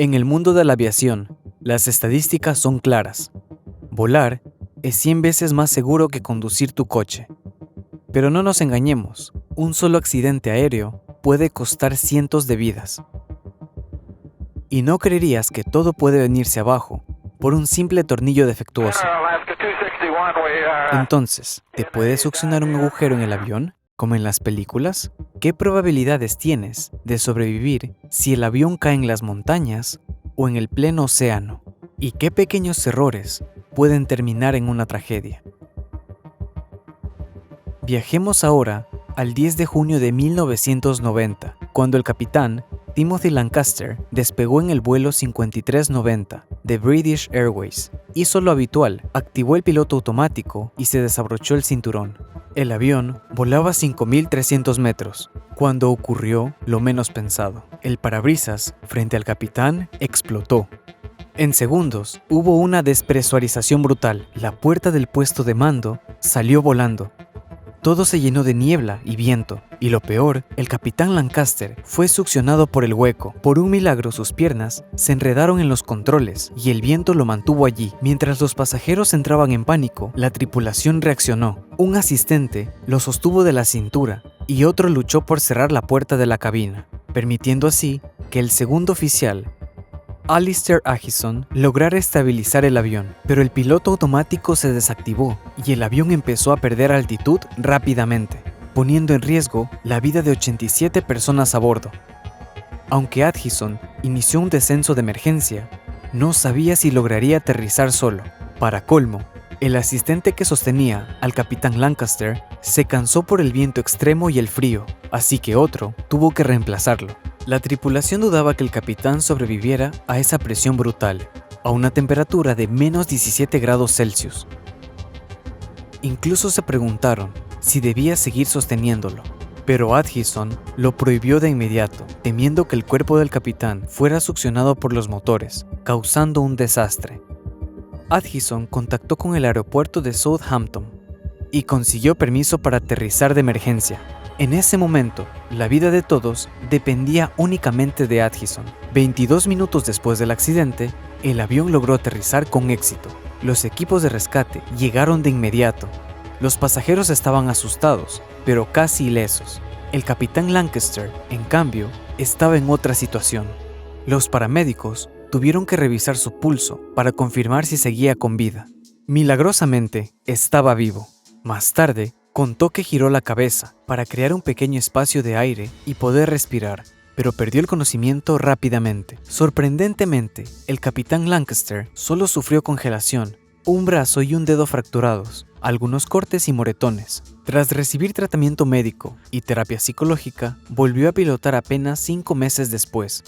En el mundo de la aviación, las estadísticas son claras. Volar es 100 veces más seguro que conducir tu coche. Pero no nos engañemos, un solo accidente aéreo puede costar cientos de vidas. Y no creerías que todo puede venirse abajo por un simple tornillo defectuoso. Entonces, ¿te puede succionar un agujero en el avión, como en las películas? ¿Qué probabilidades tienes de sobrevivir si el avión cae en las montañas o en el pleno océano? ¿Y qué pequeños errores pueden terminar en una tragedia? Viajemos ahora al 10 de junio de 1990, cuando el capitán Timothy Lancaster despegó en el vuelo 5390 de British Airways. Hizo lo habitual, activó el piloto automático y se desabrochó el cinturón. El avión volaba 5.300 metros, cuando ocurrió lo menos pensado. El parabrisas frente al capitán explotó. En segundos, hubo una despresurización brutal. La puerta del puesto de mando salió volando. Todo se llenó de niebla y viento, y lo peor, el capitán Lancaster fue succionado por el hueco. Por un milagro, sus piernas se enredaron en los controles y el viento lo mantuvo allí. Mientras los pasajeros entraban en pánico, la tripulación reaccionó. Un asistente lo sostuvo de la cintura y otro luchó por cerrar la puerta de la cabina, permitiendo así que el segundo oficial, Alistair Atchison, lograra estabilizar el avión, pero el piloto automático se desactivó y el avión empezó a perder altitud rápidamente, poniendo en riesgo la vida de 87 personas a bordo. Aunque Atchison inició un descenso de emergencia, no sabía si lograría aterrizar solo. Para colmo, el asistente que sostenía al capitán Lancaster se cansó por el viento extremo y el frío, así que otro tuvo que reemplazarlo. La tripulación dudaba que el capitán sobreviviera a esa presión brutal, a una temperatura de menos 17 grados Celsius. Incluso se preguntaron si debía seguir sosteniéndolo, pero Atchison lo prohibió de inmediato, temiendo que el cuerpo del capitán fuera succionado por los motores, causando un desastre. Atchison contactó con el aeropuerto de Southampton y consiguió permiso para aterrizar de emergencia. En ese momento, la vida de todos dependía únicamente de Atchison. 22 minutos después del accidente, el avión logró aterrizar con éxito. Los equipos de rescate llegaron de inmediato. Los pasajeros estaban asustados, pero casi ilesos. El capitán Lancaster, en cambio, estaba en otra situación. Los paramédicos tuvieron que revisar su pulso para confirmar si seguía con vida. Milagrosamente, estaba vivo. Más tarde, contó que giró la cabeza para crear un pequeño espacio de aire y poder respirar, pero perdió el conocimiento rápidamente. Sorprendentemente, el capitán Lancaster solo sufrió congelación, un brazo y un dedo fracturados, algunos cortes y moretones. Tras recibir tratamiento médico y terapia psicológica, volvió a pilotar apenas 5 meses después.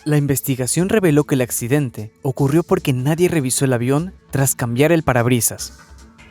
La investigación reveló que el accidente ocurrió porque nadie revisó el avión tras cambiar el parabrisas.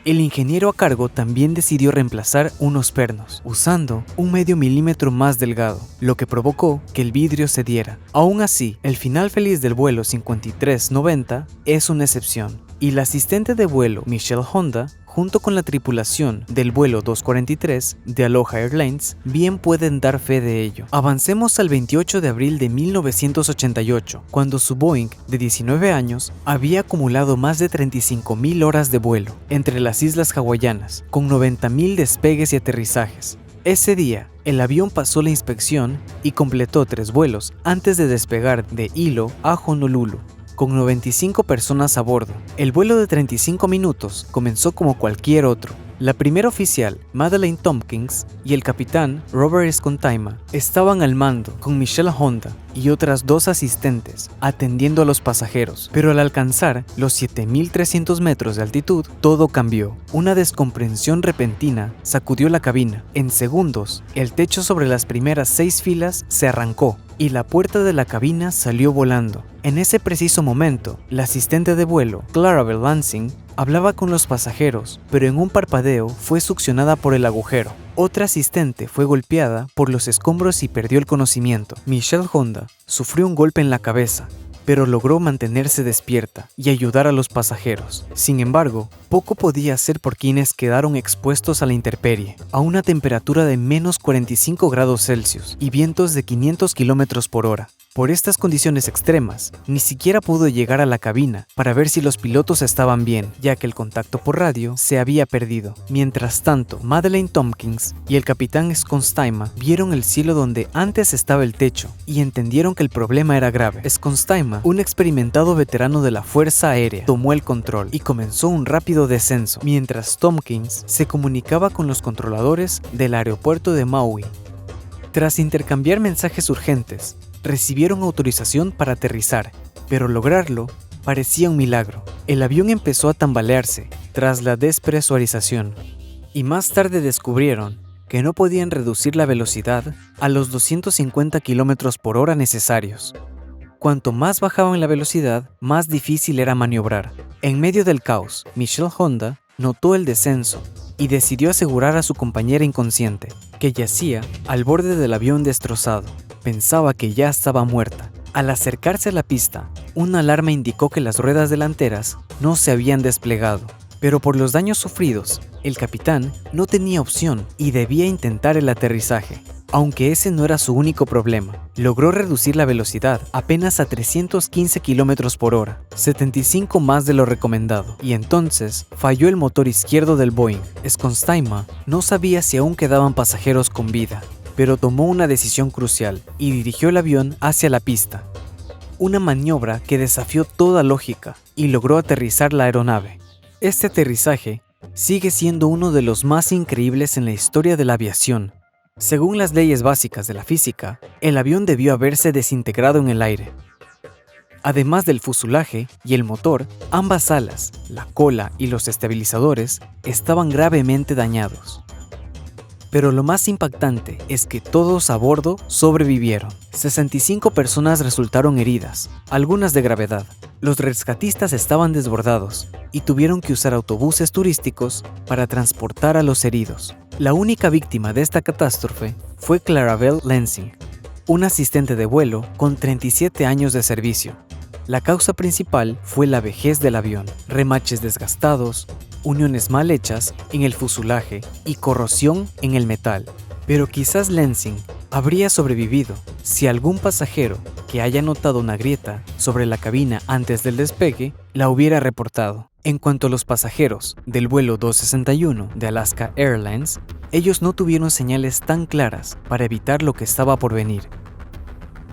El ingeniero a cargo también decidió reemplazar unos pernos, usando un medio milímetro más delgado, lo que provocó que el vidrio cediera. Aún así, el final feliz del vuelo 5390 es una excepción, y la asistente de vuelo Michelle Honda, junto con la tripulación del vuelo 243 de Aloha Airlines, bien pueden dar fe de ello. Avancemos al 28 de abril de 1988, cuando su Boeing de 19 años había acumulado más de 35.000 horas de vuelo entre las islas hawaianas, con 90.000 despegues y aterrizajes. Ese día, el avión pasó la inspección y completó 3 vuelos antes de despegar de Hilo a Honolulu, con 95 personas a bordo. El vuelo de 35 minutos comenzó como cualquier otro. La primera oficial, Madeleine Tompkins, y el capitán, Robert Scontaima, estaban al mando, con Michelle Honda y otras 2 asistentes, atendiendo a los pasajeros. Pero al alcanzar los 7.300 metros de altitud, todo cambió. Una descomprensión repentina sacudió la cabina. En segundos, el techo sobre las primeras 6 filas se arrancó y la puerta de la cabina salió volando. En ese preciso momento, la asistente de vuelo, Clarabel Lansing, hablaba con los pasajeros, pero en un parpadeo fue succionada por el agujero. Otra asistente fue golpeada por los escombros y perdió el conocimiento. Michelle Honda sufrió un golpe en la cabeza, pero logró mantenerse despierta y ayudar a los pasajeros. Sin embargo, poco podía hacer por quienes quedaron expuestos a la intemperie, a una temperatura de menos 45 grados Celsius y vientos de 500 km por hora. Por estas condiciones extremas, ni siquiera pudo llegar a la cabina para ver si los pilotos estaban bien, ya que el contacto por radio se había perdido. Mientras tanto, Madeleine Tompkins y el capitán Skonstayma vieron el cielo donde antes estaba el techo y entendieron que el problema era grave. Skonstayma, un experimentado veterano de la Fuerza Aérea, tomó el control y comenzó un rápido descenso, mientras Tompkins se comunicaba con los controladores del aeropuerto de Maui. Tras intercambiar mensajes urgentes, recibieron autorización para aterrizar, pero lograrlo parecía un milagro. El avión empezó a tambalearse tras la despresurización, y más tarde descubrieron que no podían reducir la velocidad a los 250 km/h necesarios. Cuanto más bajaban la velocidad, más difícil era maniobrar. En medio del caos, Michelle Honda notó el descenso y decidió asegurar a su compañera inconsciente, que yacía al borde del avión destrozado. Pensaba que ya estaba muerta. Al acercarse a la pista, una alarma indicó que las ruedas delanteras no se habían desplegado. Pero por los daños sufridos, el capitán no tenía opción y debía intentar el aterrizaje. Aunque ese no era su único problema, logró reducir la velocidad apenas a 315 km/h, 75 más de lo recomendado, y entonces falló el motor izquierdo del Boeing. Skonstayma no sabía si aún quedaban pasajeros con vida, pero tomó una decisión crucial y dirigió el avión hacia la pista. Una maniobra que desafió toda lógica y logró aterrizar la aeronave. Este aterrizaje sigue siendo uno de los más increíbles en la historia de la aviación. Según las leyes básicas de la física, el avión debió haberse desintegrado en el aire. Además del fuselaje y el motor, ambas alas, la cola y los estabilizadores estaban gravemente dañados. Pero lo más impactante es que todos a bordo sobrevivieron. 65 personas resultaron heridas, algunas de gravedad. Los rescatistas estaban desbordados y tuvieron que usar autobuses turísticos para transportar a los heridos. La única víctima de esta catástrofe fue Clarabelle Lansing, una asistente de vuelo con 37 años de servicio. La causa principal fue la vejez del avión, remaches desgastados, uniones mal hechas en el fuselaje y corrosión en el metal. Pero quizás Lansing habría sobrevivido si algún pasajero que haya notado una grieta sobre la cabina antes del despegue la hubiera reportado. En cuanto a los pasajeros del vuelo 261 de Alaska Airlines, ellos no tuvieron señales tan claras para evitar lo que estaba por venir.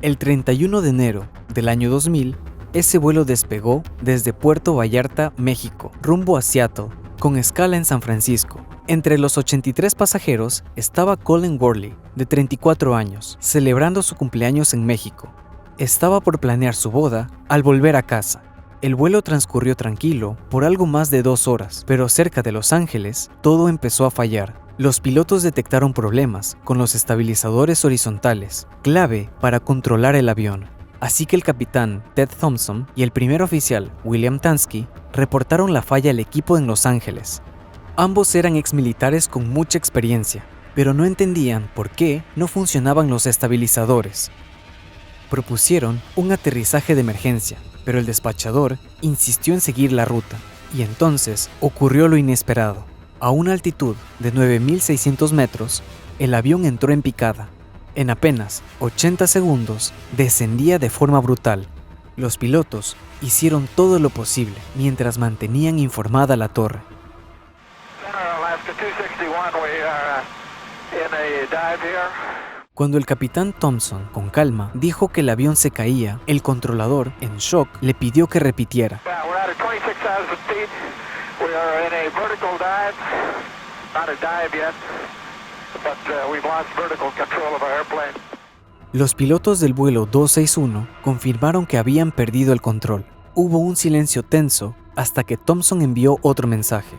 El 31 de enero del año 2000, ese vuelo despegó desde Puerto Vallarta, México, rumbo a Seattle, con escala en San Francisco. Entre los 83 pasajeros estaba Colin Worley, de 34 años, celebrando su cumpleaños en México. Estaba por planear su boda al volver a casa. El vuelo transcurrió tranquilo por algo más de 2 horas, pero cerca de Los Ángeles, todo empezó a fallar. Los pilotos detectaron problemas con los estabilizadores horizontales, clave para controlar el avión. Así que el capitán Ted Thompson y el primer oficial William Tansky reportaron la falla al equipo en Los Ángeles. Ambos eran exmilitares con mucha experiencia, pero no entendían por qué no funcionaban los estabilizadores. Propusieron un aterrizaje de emergencia, pero el despachador insistió en seguir la ruta, y entonces ocurrió lo inesperado. A una altitud de 9.600 metros, el avión entró en picada. En apenas 80 segundos, descendía de forma brutal. Los pilotos hicieron todo lo posible mientras mantenían informada la torre. Cuando el capitán Thompson, con calma, dijo que el avión se caía, el controlador, en shock, le pidió que repitiera. Los pilotos del vuelo 261 confirmaron que habían perdido el control. Hubo un silencio tenso hasta que Thompson envió otro mensaje.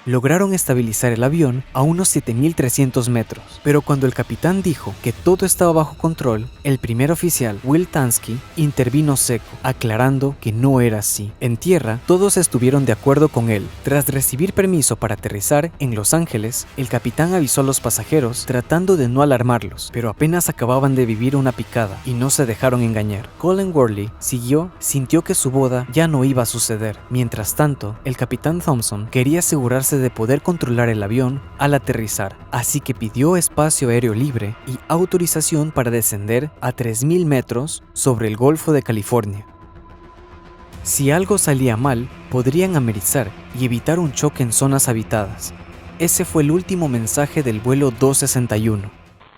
Lograron estabilizar el avión a unos 7.300 metros, pero cuando el capitán dijo que todo estaba bajo control, el primer oficial, Will Tansky, intervino seco, aclarando que no era así. En tierra, todos estuvieron de acuerdo con él. Tras recibir permiso para aterrizar en Los Ángeles, el capitán avisó a los pasajeros tratando de no alarmarlos, pero apenas acababan de vivir una picada y no se dejaron engañar. Colin Worley sintió que su boda ya no iba a suceder. Mientras tanto, el capitán Thompson quería asegurarse asegurarse de poder controlar el avión al aterrizar, así que pidió espacio aéreo libre y autorización para descender a 3.000 metros sobre el Golfo de California. Si algo salía mal, podrían amerizar y evitar un choque en zonas habitadas. Ese fue el último mensaje del vuelo 261.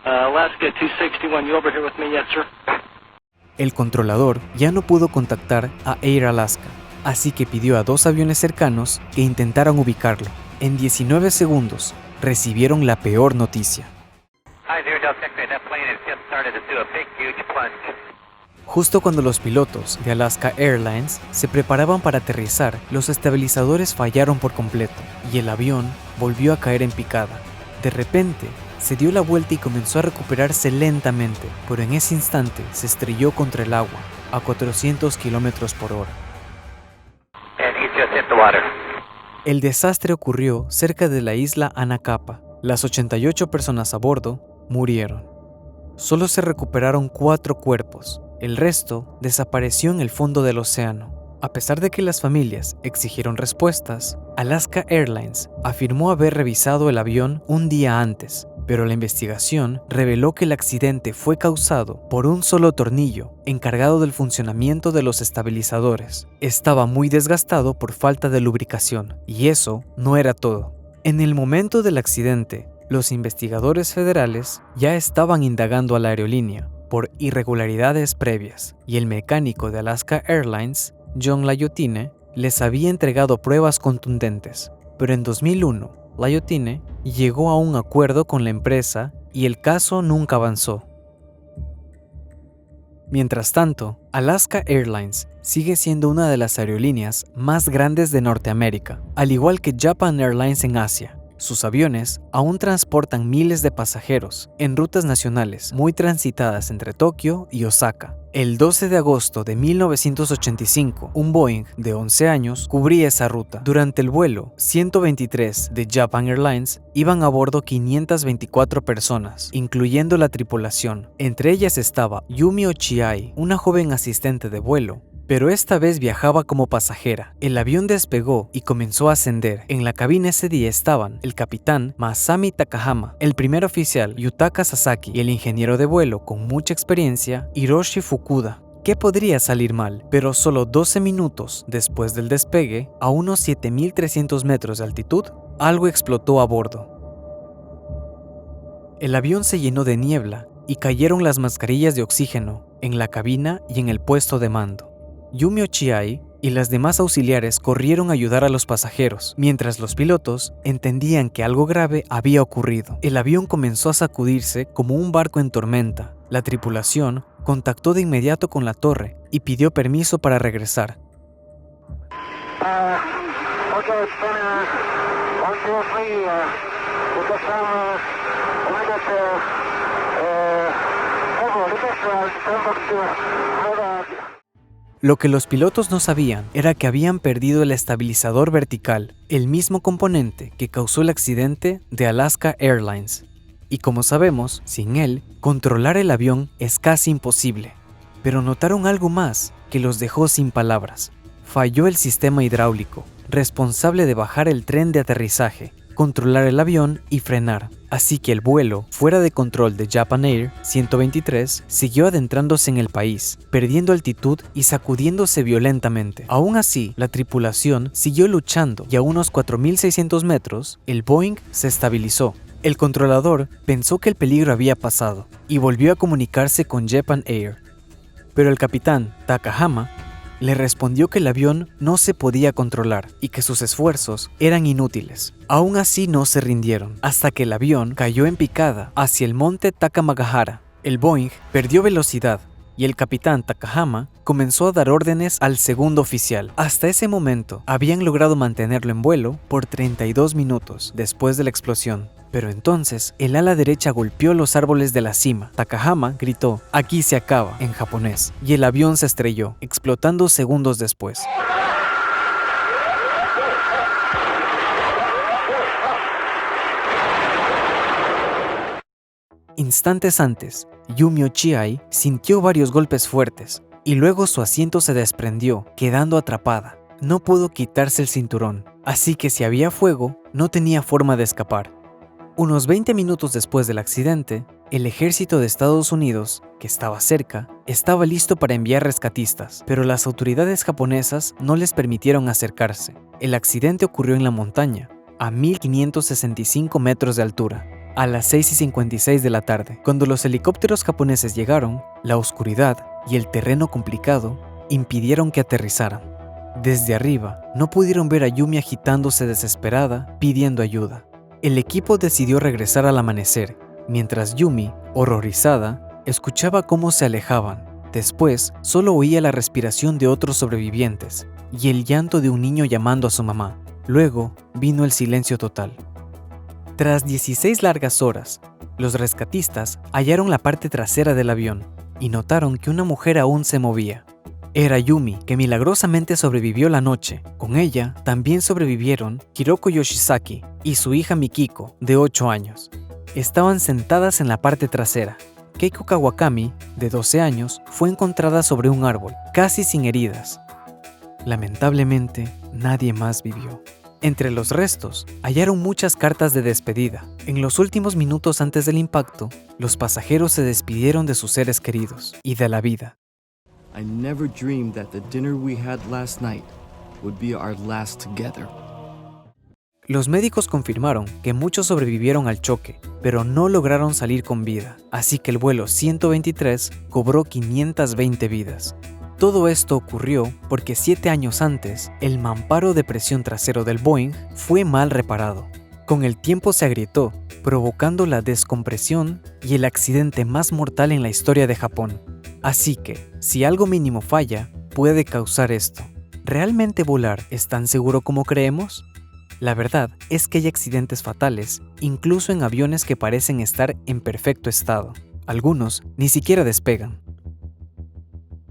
Alaska 261, you over here with me? Yes, sir. El controlador ya no pudo contactar a Air Alaska, así que pidió a 2 aviones cercanos que intentaran ubicarlo. En 19 segundos, recibieron la peor noticia. Justo cuando los pilotos de Alaska Airlines se preparaban para aterrizar, los estabilizadores fallaron por completo y el avión volvió a caer en picada. De repente, se dio la vuelta y comenzó a recuperarse lentamente, pero en ese instante se estrelló contra el agua a 400 kilómetros por hora. El desastre ocurrió cerca de la isla Anacapa. Las 88 personas a bordo murieron. Solo se recuperaron 4 cuerpos. El resto desapareció en el fondo del océano. A pesar de que las familias exigieron respuestas, Alaska Airlines afirmó haber revisado el avión un día antes, pero la investigación reveló que el accidente fue causado por un solo tornillo encargado del funcionamiento de los estabilizadores. Estaba muy desgastado por falta de lubricación, y eso no era todo. En el momento del accidente, los investigadores federales ya estaban indagando a la aerolínea por irregularidades previas, y el mecánico de Alaska Airlines, John Layotine, les había entregado pruebas contundentes. Pero en 2001, Layotine llegó a un acuerdo con la empresa y el caso nunca avanzó. Mientras tanto, Alaska Airlines sigue siendo una de las aerolíneas más grandes de Norteamérica, al igual que Japan Airlines en Asia. Sus aviones aún transportan miles de pasajeros en rutas nacionales muy transitadas entre Tokio y Osaka. El 12 de agosto de 1985, un Boeing de 11 años cubría esa ruta. Durante el vuelo 123 de Japan Airlines, iban a bordo 524 personas, incluyendo la tripulación. Entre ellas estaba Yumi Ochiai, una joven asistente de vuelo, pero esta vez viajaba como pasajera. El avión despegó y comenzó a ascender. En la cabina ese día estaban el capitán Masami Takahama, el primer oficial Yutaka Sasaki y el ingeniero de vuelo con mucha experiencia Hiroshi Fukuda. ¿Qué podría salir mal? Pero solo 12 minutos después del despegue, a unos 7.300 metros de altitud, algo explotó a bordo. El avión se llenó de niebla y cayeron las mascarillas de oxígeno en la cabina y en el puesto de mando. Yumi Ochiai y las demás auxiliares corrieron a ayudar a los pasajeros, mientras los pilotos entendían que algo grave había ocurrido. El avión comenzó a sacudirse como un barco en tormenta. La tripulación contactó de inmediato con la torre y pidió permiso para regresar. Lo que los pilotos no sabían era que habían perdido el estabilizador vertical, el mismo componente que causó el accidente de Alaska Airlines. Y como sabemos, sin él, controlar el avión es casi imposible. Pero notaron algo más que los dejó sin palabras. Falló el sistema hidráulico, responsable de bajar el tren de aterrizaje, controlar el avión y frenar. Así que el vuelo, fuera de control de Japan Air 123, siguió adentrándose en el país, perdiendo altitud y sacudiéndose violentamente. Aún así, la tripulación siguió luchando y a unos 4.600 metros, el Boeing se estabilizó. El controlador pensó que el peligro había pasado y volvió a comunicarse con Japan Air. Pero el capitán Takahama le respondió que el avión no se podía controlar y que sus esfuerzos eran inútiles. Aún así no se rindieron, hasta que el avión cayó en picada hacia el monte Takamagahara. El Boeing perdió velocidad y el capitán Takahama comenzó a dar órdenes al segundo oficial. Hasta ese momento habían logrado mantenerlo en vuelo por 32 minutos después de la explosión. Pero entonces, el ala derecha golpeó los árboles de la cima. Takahama gritó, "Aquí se acaba", en japonés, y el avión se estrelló, explotando segundos después. Instantes antes, Yumi Ochiai sintió varios golpes fuertes, y luego su asiento se desprendió, quedando atrapada. No pudo quitarse el cinturón. así que si había fuego, no tenía forma de escapar. Unos 20 minutos después del accidente, el ejército de Estados Unidos, que estaba cerca, estaba listo para enviar rescatistas, pero las autoridades japonesas no les permitieron acercarse. El accidente ocurrió en la montaña, a 1565 metros de altura, a las 6:56 de la tarde. Cuando los helicópteros japoneses llegaron, la oscuridad y el terreno complicado impidieron que aterrizaran. Desde arriba, no pudieron ver a Yumi agitándose desesperada, pidiendo ayuda. El equipo decidió regresar al amanecer, mientras Yumi, horrorizada, escuchaba cómo se alejaban. Después, solo oía la respiración de otros sobrevivientes y el llanto de un niño llamando a su mamá. Luego, vino el silencio total. Tras 16 largas horas, los rescatistas hallaron la parte trasera del avión y notaron que una mujer aún se movía. Era Yumi, que milagrosamente sobrevivió la noche. Con ella también sobrevivieron Hiroko Yoshizaki y su hija Mikiko, de 8 años. Estaban sentadas en la parte trasera. Keiko Kawakami, de 12 años, fue encontrada sobre un árbol, casi sin heridas. Lamentablemente, nadie más vivió. Entre los restos, hallaron muchas cartas de despedida. En los últimos minutos antes del impacto, los pasajeros se despidieron de sus seres queridos y de la vida. I never dreamed that the dinner we had last night would be our last together. Los médicos confirmaron que muchos sobrevivieron al choque, pero no lograron salir con vida, así que el vuelo 123 cobró 520 vidas. Todo esto ocurrió porque 7 años antes, el mamparo de presión trasero del Boeing fue mal reparado. Con el tiempo se agrietó, provocando la descompresión y el accidente más mortal en la historia de Japón. Así que, si algo mínimo falla, puede causar esto. ¿Realmente volar es tan seguro como creemos? La verdad es que hay accidentes fatales, incluso en aviones que parecen estar en perfecto estado. Algunos ni siquiera despegan.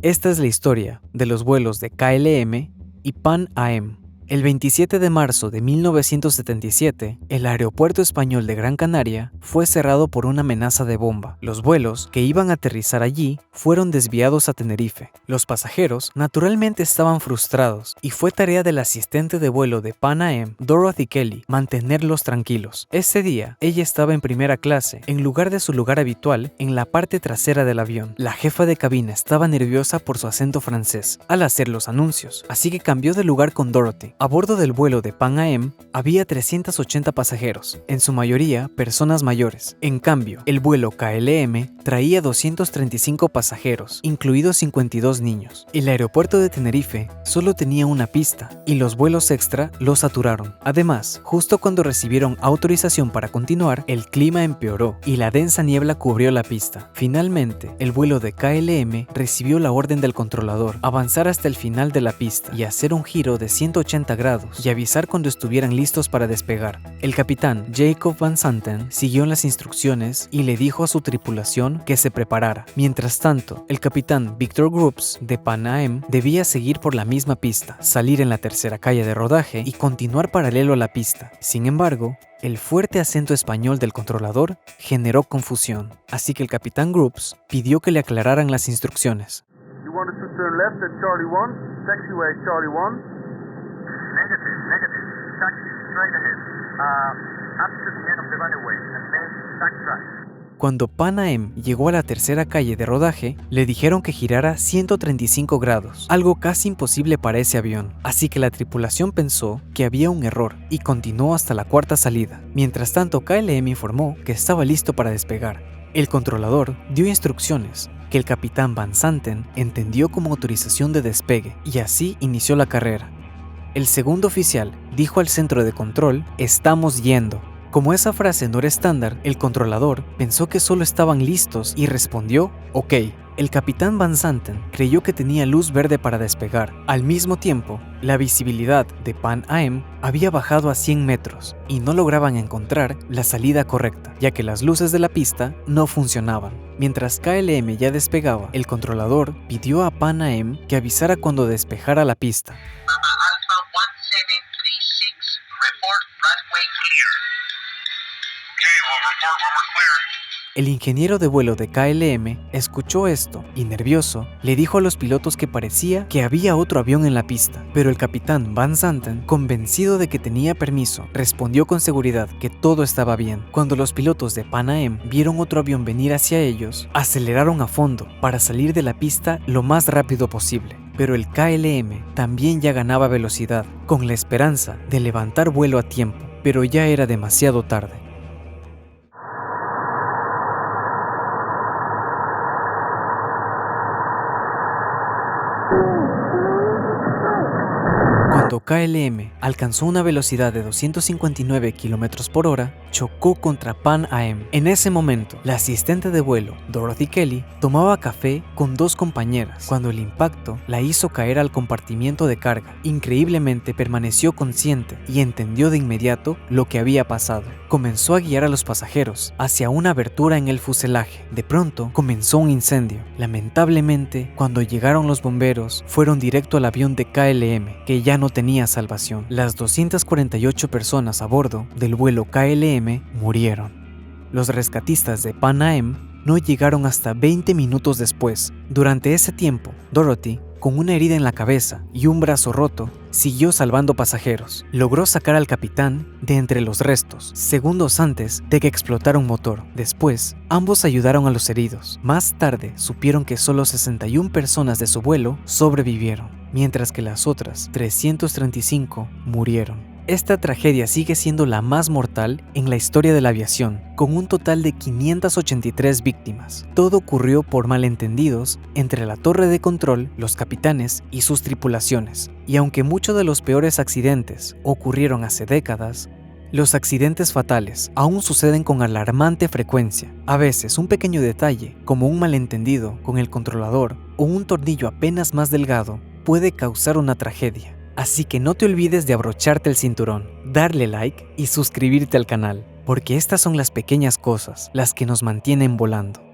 Esta es la historia de los vuelos de KLM y Pan Am. El 27 de marzo de 1977, el aeropuerto español de Gran Canaria fue cerrado por una amenaza de bomba. Los vuelos que iban a aterrizar allí fueron desviados a Tenerife. Los pasajeros naturalmente estaban frustrados y fue tarea del asistente de vuelo de Pan Am, Dorothy Kelly, mantenerlos tranquilos. Ese día, ella estaba en primera clase, en lugar de su lugar habitual, en la parte trasera del avión. La jefa de cabina estaba nerviosa por su acento francés al hacer los anuncios, así que cambió de lugar con Dorothy. A bordo del vuelo de Pan Am había 380 pasajeros, en su mayoría personas mayores. En cambio, el vuelo KLM traía 235 pasajeros, incluidos 52 niños. El aeropuerto de Tenerife solo tenía una pista y los vuelos extra los saturaron. Además, justo cuando recibieron autorización para continuar, el clima empeoró y la densa niebla cubrió la pista. Finalmente, el vuelo de KLM recibió la orden del controlador, avanzar hasta el final de la pista y hacer un giro de 180 grados y avisar cuando estuvieran listos para despegar. El capitán Jacob Van Santen siguió las instrucciones y le dijo a su tripulación que se preparara. Mientras tanto, el capitán Victor Groups de Pan Am debía seguir por la misma pista, salir en la tercera calle de rodaje y continuar paralelo a la pista. Sin embargo, el fuerte acento español del controlador generó confusión, así que el capitán Groups pidió que le aclararan las instrucciones. You wanted to turn left at Charlie 1, taxiway Charlie 1. Negative. Taxi straight ahead. Up to the end of the runway and then taxi right. Cuando Pan Am llegó a la tercera calle de rodaje, le dijeron que girara 135 grados, algo casi imposible para ese avión, así que la tripulación pensó que había un error y continuó hasta la cuarta salida. Mientras tanto, KLM informó que estaba listo para despegar. El controlador dio instrucciones que el capitán Van Santen entendió como autorización de despegue y así inició la carrera. El segundo oficial dijo al centro de control: "Estamos yendo". Como esa frase no era estándar, el controlador pensó que solo estaban listos y respondió: "Ok". El capitán Van Santen creyó que tenía luz verde para despegar. Al mismo tiempo, la visibilidad de Pan Am había bajado a 100 metros y no lograban encontrar la salida correcta, ya que las luces de la pista no funcionaban. Mientras KLM ya despegaba, el controlador pidió a Pan Am que avisara cuando despejara la pista. Alpha 1736, report runway clear. Okay, we'll report when we're clear. El ingeniero de vuelo de KLM escuchó esto y, nervioso, le dijo a los pilotos que parecía que había otro avión en la pista, pero el capitán Van Zanten, convencido de que tenía permiso, respondió con seguridad que todo estaba bien. Cuando los pilotos de Pan Am vieron otro avión venir hacia ellos, aceleraron a fondo para salir de la pista lo más rápido posible. Pero el KLM también ya ganaba velocidad, con la esperanza de levantar vuelo a tiempo, pero ya era demasiado tarde. Cuando KLM alcanzó una velocidad de 259 km por hora, chocó contra Pan Am. En ese momento, la asistente de vuelo, Dorothy Kelly, tomaba café con dos compañeras cuando el impacto la hizo caer al compartimiento de carga. Increíblemente permaneció consciente y entendió de inmediato lo que había pasado. Comenzó a guiar a los pasajeros hacia una abertura en el fuselaje. De pronto, comenzó un incendio. Lamentablemente, cuando llegaron los bomberos, fueron directo al avión de KLM, que ya no tenía salvación. Las 248 personas a bordo del vuelo KLM murieron. Los rescatistas de Pan Am no llegaron hasta 20 minutos después. Durante ese tiempo, Dorothy, con una herida en la cabeza y un brazo roto, siguió salvando pasajeros. Logró sacar al capitán de entre los restos, segundos antes de que explotara un motor. Después, ambos ayudaron a los heridos. Más tarde, supieron que solo 61 personas de su vuelo sobrevivieron, mientras que las otras 335 murieron. Esta tragedia sigue siendo la más mortal en la historia de la aviación, con un total de 583 víctimas. Todo ocurrió por malentendidos entre la torre de control, los capitanes y sus tripulaciones. Y aunque muchos de los peores accidentes ocurrieron hace décadas, los accidentes fatales aún suceden con alarmante frecuencia. A veces un pequeño detalle, como un malentendido con el controlador o un tornillo apenas más delgado, puede causar una tragedia. Así que no te olvides de abrocharte el cinturón, darle like y suscribirte al canal, porque estas son las pequeñas cosas las que nos mantienen volando.